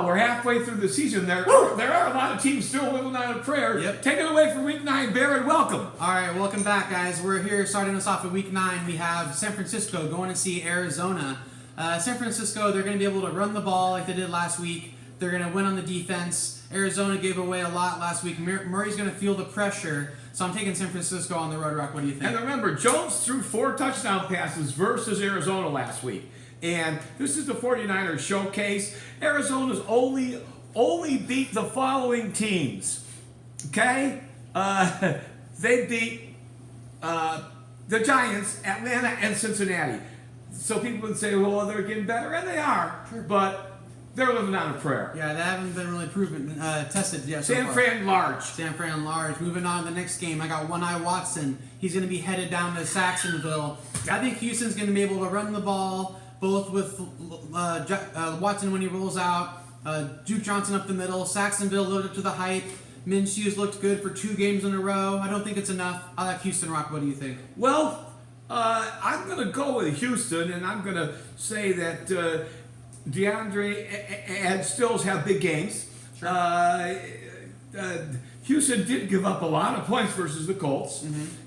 Well, we're halfway through the season. There are a lot of teams still living on a prayer. Yep. Take it away from Week 9, Behr, and welcome. All right, welcome back, guys. We're here starting us off at Week 9. We have San Francisco going to see Arizona. San Francisco, they're going to be able to run the ball like they did last week. They're going to win on the defense. Arizona gave away a lot last week. Murray's going to feel the pressure. So I'm taking San Francisco on the road, Rock. What do you think? And remember, Jones threw 4 touchdown passes versus Arizona last week. And this is the 49ers showcase. Arizona's only beat the following teams. Okay? They beat the Giants, Atlanta, and Cincinnati. So people would say, well, they're getting better, and they are. Sure. But they're living on a prayer. Yeah, they haven't been really tested yet. San Fran large. San Fran large. Moving on to the next game, I got One-Eye Watson. He's going to be headed down to Saxonville. I think Houston's going to be able to run the ball, both with Watson when he rolls out, Duke Johnson up the middle, Saxonville loaded up to the height. Minshew's looked good for 2 games in a row. I don't think it's enough. I like Houston, Rock. What do you think? Well, I'm going to go with Houston, and I'm going to say that DeAndre and Stills have big games. Sure. Houston did give up a lot of points versus the Colts,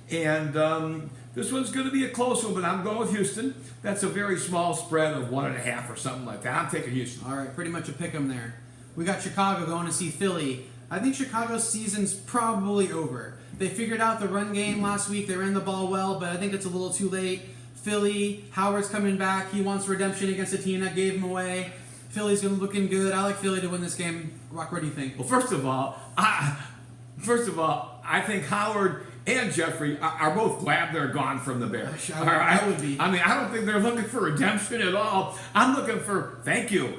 and this one's going to be a close one, but I'm going with Houston. That's a very small spread of 1.5 or something like that. I'm taking Houston. All right, pretty much a pick 'em there. We got Chicago going to see Philly. I think Chicago's season's probably over. They figured out the run game last week. They ran the ball well, but I think it's a little too late. Philly, Howard's coming back. He wants redemption against a team that gave him away. Philly's looking good. I like Philly to win this game. Rock, what do you think? Well, first of all, I think Howard and Jeffrey are both glad they're gone from the Bears. I would be. I mean, I don't think they're looking for redemption at all. I'm looking for thank you.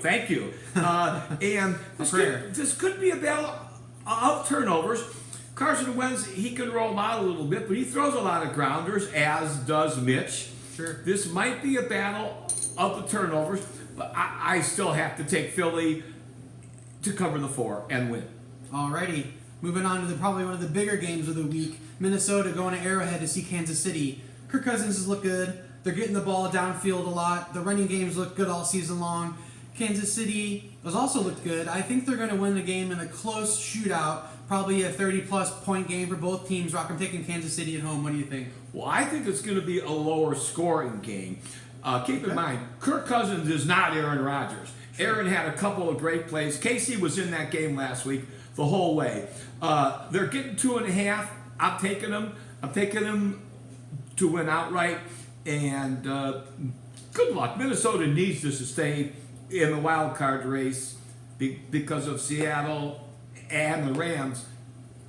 And this could be a battle of turnovers. Carson Wentz, he can roll out a little bit, but he throws a lot of grounders, as does Mitch. Sure. This might be a battle of the turnovers, but I still have to take Philly to cover the 4 and win. Alrighty. Moving on to probably one of the bigger games of the week. Minnesota going to Arrowhead to see Kansas City. Kirk Cousins has looked good. They're getting the ball downfield a lot. The running games look good all season long. Kansas City has also looked good. I think they're going to win the game in a close shootout. Probably a 30-plus point game for both teams. Rock, I'm taking Kansas City at home. What do you think? Well, I think it's going to be a lower scoring game. Keep in mind, Kirk Cousins is not Aaron Rodgers. Sure. Aaron had a couple of great plays. Casey was in that game last week the whole way. They're getting 2.5. I'm taking them. I'm taking them to win outright. And good luck. Minnesota needs to stay in the wild card race because of Seattle and the Rams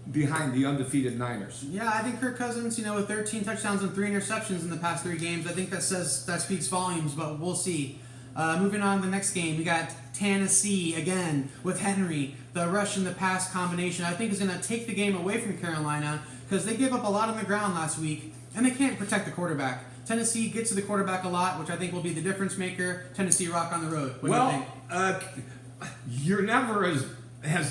behind the undefeated Niners. Yeah, I think Kirk Cousins, with 13 touchdowns and 3 interceptions in the past 3 games, I think that speaks volumes, but we'll see. Moving on to the next game, we got Tennessee again with Henry. The rush and the pass combination, I think, is going to take the game away from Carolina because they gave up a lot on the ground last week, and they can't protect the quarterback. Tennessee gets to the quarterback a lot, which I think will be the difference maker. Tennessee Rock on the road. What do you think? You're never as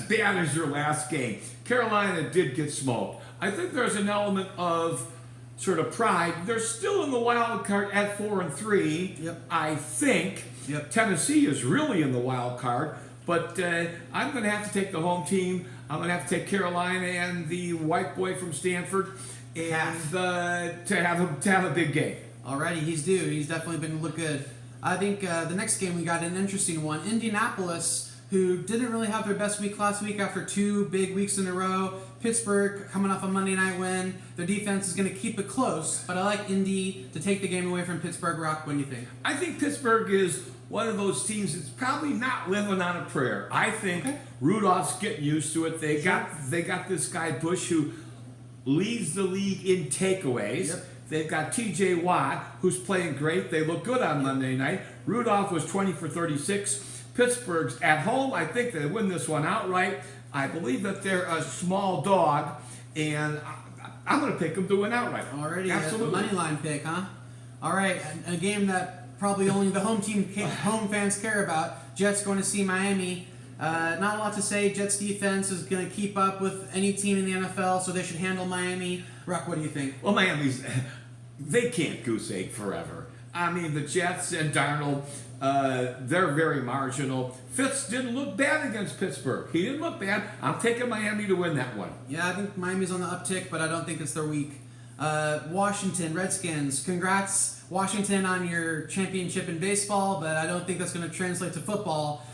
bad as your last game. Carolina did get smoked. I think there's an element of sort of pride. They're still in the wild card at 4-3. Yep. I think. Yep. Tennessee is really in the wild card, but I'm going to have to take the home team. I'm going to have to take Carolina and the white boy from Stanford, and to have a big game. Alrighty, he's due. He's definitely been look good. I think the next game we got an interesting one. Indianapolis, who didn't really have their best week last week after 2 big weeks in a row. Pittsburgh coming off a Monday night win. Their defense is going to keep it close, but I like Indy to take the game away from Pittsburgh. Rock, what do you think? I think Pittsburgh is one of those teams that's probably not living on a prayer. I think Rudolph's getting used to it. They got this guy Bush who leads the league in takeaways. Yep. They've got T.J. Watt, who's playing great. They look good on Monday night. Rudolph was 20 for 36. Pittsburgh's at home. I think they win this one outright. I believe that they're a small dog, and I'm going to pick them to win outright. Already, absolutely. Money line pick, huh? All right, a game that probably only the home fans care about. Jets going to see Miami. Not a lot to say. Jets defense is going to keep up with any team in the NFL, so they should handle Miami. Rock, what do you think? Well, they can't goose egg forever. I mean, the Jets and Darnold, they're very marginal. Fitz didn't look bad against Pittsburgh. He didn't look bad. I'm taking Miami to win that one. Yeah, I think Miami's on the uptick, but I don't think it's their week. Washington Redskins, congrats Washington on your championship in baseball, but I don't think that's going to translate to football.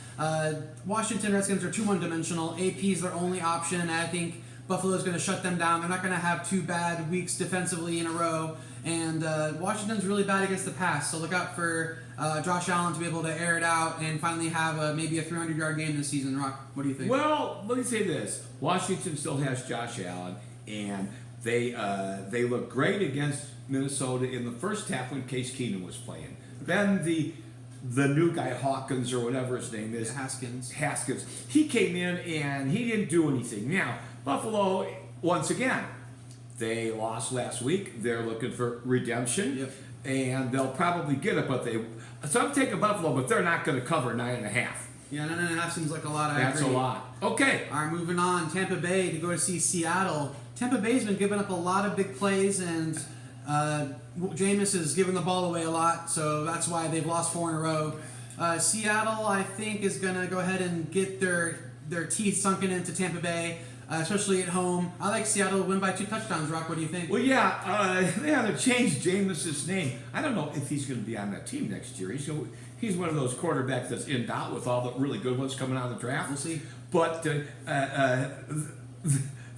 Washington Redskins are too one-dimensional. AP's their only option. I think Buffalo's going to shut them down. They're not going to have 2 bad weeks defensively in a row. And Washington's really bad against the pass, so look out for Josh Allen to be able to air it out and finally have maybe a 300-yard game this season. Rock, what do you think? Well, let me say this. Washington still has Josh Allen, and they look great against Minnesota in the first half when Case Keenum was playing. Then the new guy, Hawkins, or whatever his name is. Haskins, he came in, and he didn't do anything. Now, Buffalo, once again, they lost last week. They're looking for redemption. Yep. And they'll probably get it, so I'm taking Buffalo, but they're not going to cover 9.5. Yeah, 9.5 seems like a lot. That's a lot. Okay. All right, moving on. Tampa Bay to go to see Seattle. Tampa Bay's been giving up a lot of big plays, and Jameis is giving the ball away a lot, so that's why they've lost 4 in a row. Seattle, I think, is going to go ahead and get their teeth sunken into Tampa Bay. Especially at home. I like Seattle to win by 2 touchdowns. Rock, what do you think? Well, yeah, they had to change Jameis's name. I don't know if he's going to be on that team next year. He's one of those quarterbacks that's in doubt with all the really good ones coming out of the draft. We'll see. But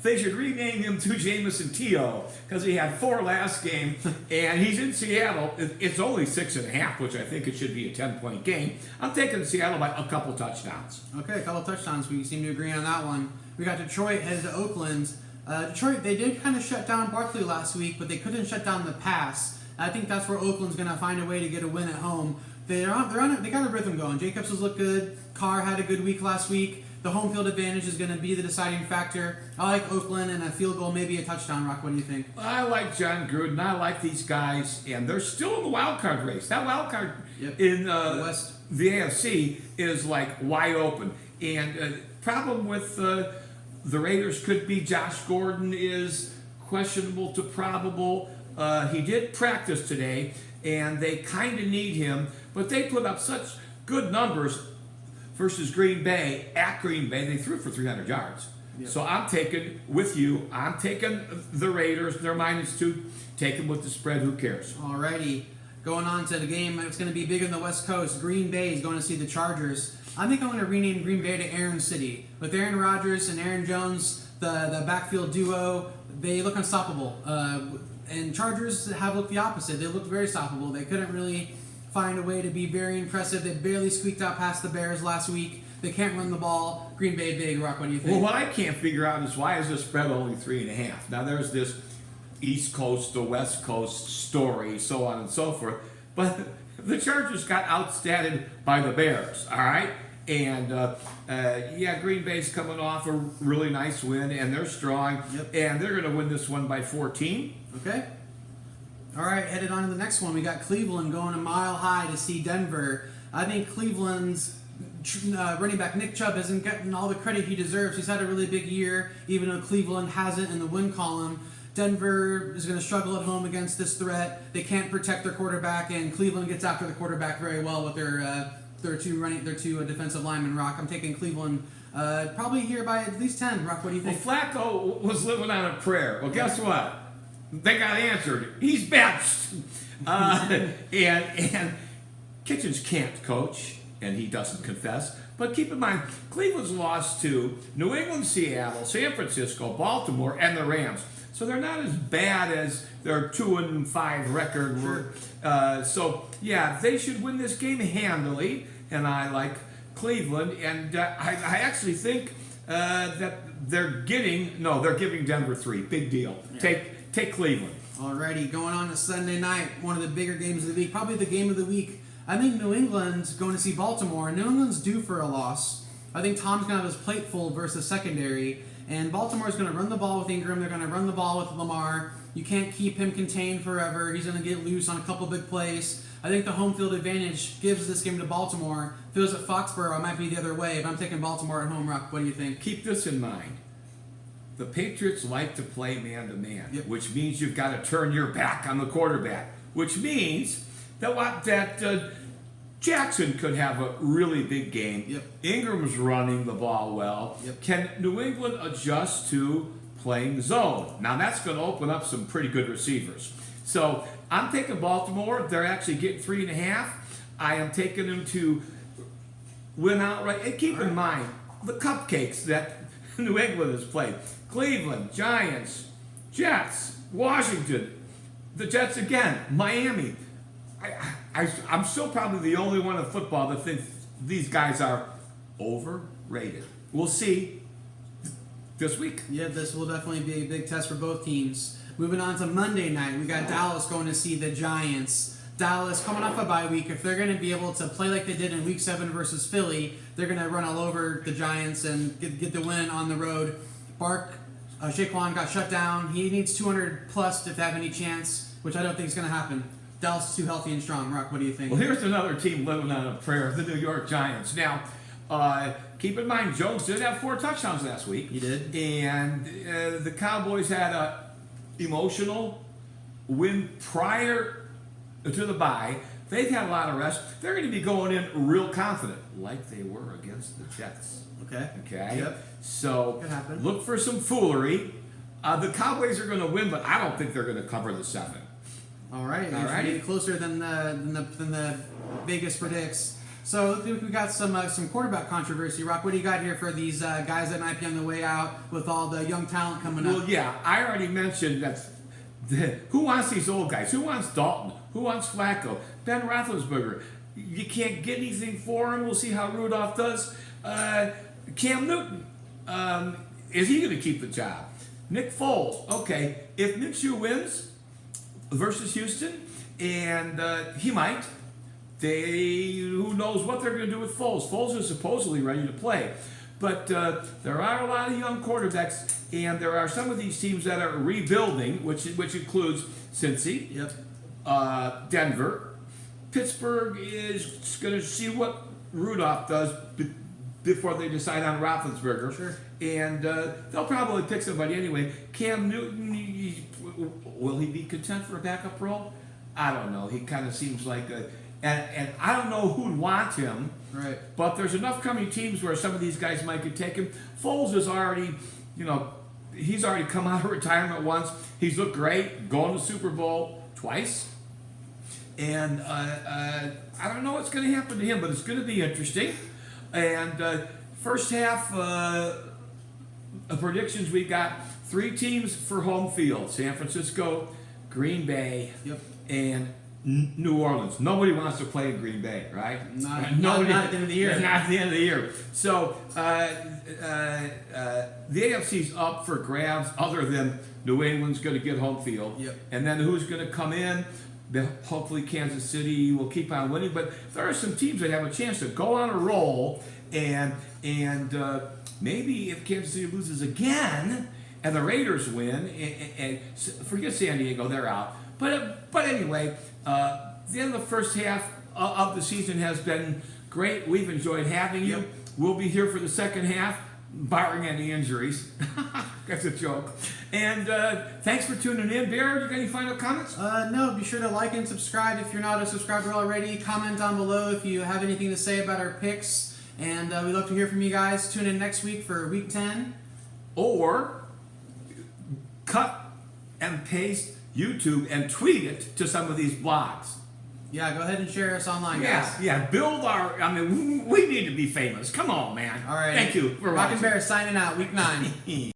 they should rename him to Jameson T.O. because he had 4 last game, and he's in Seattle. It's only 6.5, which I think it should be a 10-point game. I'm taking Seattle by a couple touchdowns. Okay, a couple touchdowns. We seem to agree on that one. We got Detroit headed to Oakland. Detroit, they did kind of shut down Barkley last week, but they couldn't shut down the pass. I think that's where Oakland's going to find a way to get a win at home. They got a rhythm going. Jacobs has looked good. Carr had a good week last week. The home field advantage is going to be the deciding factor. I like Oakland and a field goal, maybe a touchdown. Rock, what do you think? I like John Gruden. I like these guys, and they're still in the wild card race. That wild card in the West, the AFC, is like wide open. And problem with the Raiders could be Josh Gordon is questionable to probable. He did practice today, and they kind of need him, but they put up such good numbers versus Green Bay. At Green Bay, they threw for 300 yards. Yep. So I'm taking the Raiders. They're -2. Take them with the spread. Who cares? Alrighty. Going on to the game that's going to be big on the West Coast. Green Bay is going to see the Chargers. I think I'm going to rename Green Bay to Aaron City. With Aaron Rodgers and Aaron Jones, the backfield duo, they look unstoppable. And Chargers have looked the opposite. They looked very stoppable. They couldn't really find a way to be very impressive. They barely squeaked out past the Bears last week. They can't run the ball. Green Bay big. Rock, what do you think? Well, what I can't figure out is why is the spread only 3.5? Now there's this East Coast to West Coast story, so on and so forth. But the Chargers got outstatted by the Bears, all right? And, Green Bay's coming off a really nice win, and they're strong. Yep. And they're going to win this one by 14. Okay. All right, headed on to the next one. We got Cleveland going a mile high to see Denver. I think Cleveland's running back Nick Chubb isn't getting all the credit he deserves. He's had a really big year, even though Cleveland hasn't in the win column. Denver is going to struggle at home against this threat. They can't protect their quarterback, and Cleveland gets after the quarterback very well with their two defensive linemen. Rock, I'm taking Cleveland probably here by at least 10. Rock, what do you think? Well, Flacco was living on a prayer. Well, guess what? They got answered. He's benched. And Kitchens can't coach, and he doesn't confess. But keep in mind, Cleveland's lost to New England, Seattle, San Francisco, Baltimore, and the Rams. So they're not as bad as their 2-5 record. Sure. They should win this game handily, and I like Cleveland. And I actually think that they're giving Denver 3. Big deal. Yeah. Take Cleveland. Alrighty, going on to Sunday night, one of the bigger games of the week, probably the game of the week. I think New England's going to see Baltimore. New England's due for a loss. I think Tom's going to have his plate full versus secondary. And Baltimore's going to run the ball with Ingram. They're going to run the ball with Lamar. You can't keep him contained forever. He's going to get loose on a couple big plays. I think the home field advantage gives this game to Baltimore. If it was at Foxborough, it might be the other way. But I'm taking Baltimore at home. Rock, what do you think? Keep this in mind. The Patriots like to play man-to-man, Yep. which means you've got to turn your back on the quarterback, which means that Jackson could have a really big game. Yep. Ingram's running the ball well. Yep. Can New England adjust to playing zone? Now that's going to open up some pretty good receivers. So I'm taking Baltimore. They're actually getting 3.5. I am taking them to win outright. And keep in mind the cupcakes that New England has played: Cleveland, Giants, Jets, Washington, the Jets again, Miami. I'm still probably the only one in football that thinks these guys are overrated. We'll see this week. Yeah, this will definitely be a big test for both teams. Moving on to Monday night, we got Dallas going to see the Giants. Dallas coming off a bye week. If they're going to be able to play like they did in Week 7 versus Philly, they're going to run all over the Giants and get the win on the road. Saquon got shut down. He needs 200 plus to have any chance, which I don't think is going to happen. Dallas is too healthy and strong. Rock, what do you think? Well, here's another team living on a prayer, the New York Giants. Now, keep in mind, Jones did have 4 touchdowns last week. He did. And the Cowboys had a emotional win prior to the bye. They've had a lot of rest. They're going to be going in real confident, like they were against the Jets. Okay. Yep. So Could happen. look for some foolery. The Cowboys are going to win, but I don't think they're going to cover the 7. All right. Alrighty. Maybe closer than the Vegas predicts. So we got some quarterback controversy. Rock, what do you got here for these guys that might be on the way out with all the young talent coming up? Well, yeah, I already mentioned that. Who wants these old guys? Who wants Dalton? Who wants Flacco? Ben Roethlisberger. You can't get anything for him. We'll see how Rudolph does. Cam Newton. Is he going to keep the job? Nick Foles. Okay, if Minshew wins versus Houston, and he might, who knows what they're going to do with Foles. Foles is supposedly ready to play. But there are a lot of young quarterbacks, and there are some of these teams that are rebuilding, which includes Cincy, Yep. Denver. Pittsburgh is going to see what Rudolph does before they decide on Roethlisberger. Sure. And they'll probably pick somebody anyway. Cam Newton, will he be content for a backup role? I don't know. He kind of seems like a... And I don't know who'd want him. Right. But there's enough coming teams where some of these guys might get taken. Foles is already, he's already come out of retirement once. He's looked great, going to Super Bowl twice. And I don't know what's going to happen to him, but it's going to be interesting. And first half predictions, we've got 3 teams for home field: San Francisco, Green Bay, Yep. and New Orleans. Nobody wants to play in Green Bay, right? Not at the end of the year. Not at the end of the year. So the AFC's up for grabs, other than New England's going to get home field. Yep. And then who's going to come in? Hopefully Kansas City will keep on winning. But there are some teams that have a chance to go on a roll, and maybe if Kansas City loses again and the Raiders win, and forget San Diego, they're out. But anyway, the end of the first half of the season has been great. We've enjoyed having you. Yep. We'll be here for the second half, barring any injuries. That's a joke. And thanks for tuning in. Behr, you got any final comments? No, be sure to like and subscribe if you're not a subscriber already. Comment down below if you have anything to say about our picks. And we'd love to hear from you guys. Tune in next week for Week 10. Or cut and paste YouTube and tweet it to some of these blogs. Yeah, go ahead and share us online, guys. Yeah, we need to be famous. Come on, man. All right. Thank you for Rock watching. and Bear signing out, Week 9.